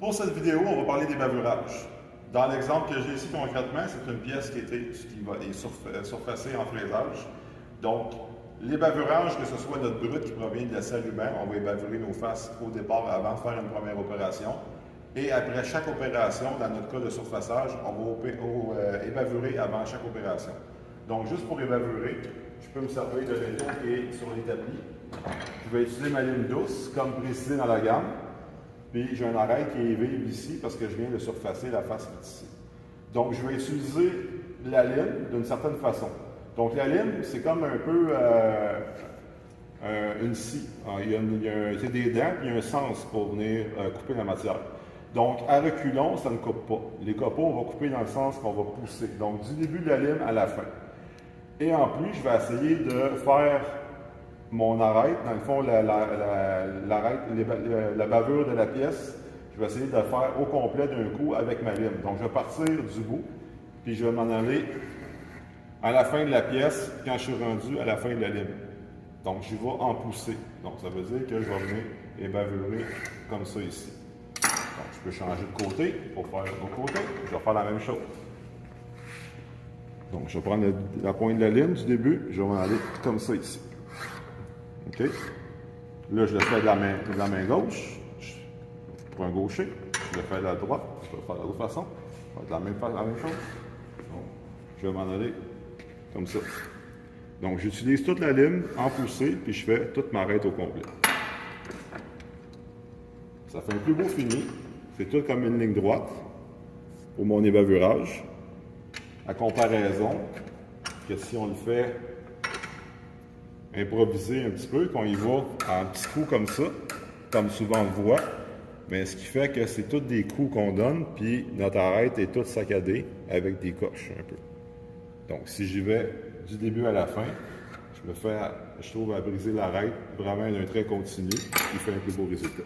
Pour cette vidéo, on va parler des bavurages. Dans l'exemple que j'ai ici concrètement, c'est une pièce qui est surfacée en fraisage. Donc, les bavurages, que ce soit notre brut qui provient de la salle humaine, on va ébavurer nos faces au départ avant de faire une première opération. Et après chaque opération, dans notre cas de surfaçage, on va ébavurer avant chaque opération. Donc, juste pour ébavurer, je peux me servir de l'étau qui est sur l'établi. Je vais utiliser ma lime douce, comme précisé dans la gamme. Puis j'ai un arrêt qui est vive ici parce que je viens de surfacer la face ici. Donc, je vais utiliser la lime d'une certaine façon. Donc, la lime, c'est comme un peu une scie. C'est des dents, puis il y a un sens pour venir couper la matière. Donc, à reculons, ça ne coupe pas. Les copeaux, on va couper dans le sens qu'on va pousser. Donc, du début de la lime à la fin. Et en plus, je vais essayer de faire mon arête, dans le fond, la bavure de la pièce, je vais essayer de le faire au complet d'un coup avec ma lime. Donc, je vais partir du bout, puis je vais m'en aller à la fin de la pièce, quand je suis rendu à la fin de la lime. Donc, je vais en pousser. Donc, ça veut dire que je vais venir ébavurer comme ça ici. Donc, je peux changer de côté pour faire l'autre côté. Je vais faire la même chose. Donc, je vais prendre la pointe de la lime du début, je vais m'en aller comme ça ici. OK? Là, je le fais de la main gauche, pour un gaucher. Je le fais de la droite, je peux le faire de l'autre façon. Je vais faire la même chose. Donc, je vais m'en aller comme ça. Donc, j'utilise toute la lime en poussée, puis je fais toute ma raie au complet. Ça fait un plus beau fini. C'est tout comme une ligne droite pour mon ébavurage. À comparaison que si on le fait improviser un petit peu, qu'on y va en petits coups comme ça, comme souvent on le voit, bien, ce qui fait que c'est tous des coups qu'on donne, puis notre arête est toute saccadée avec des coches un peu. Donc, si j'y vais du début à la fin, je trouve à briser l'arête vraiment d'un trait continu, qui fait un plus beau résultat.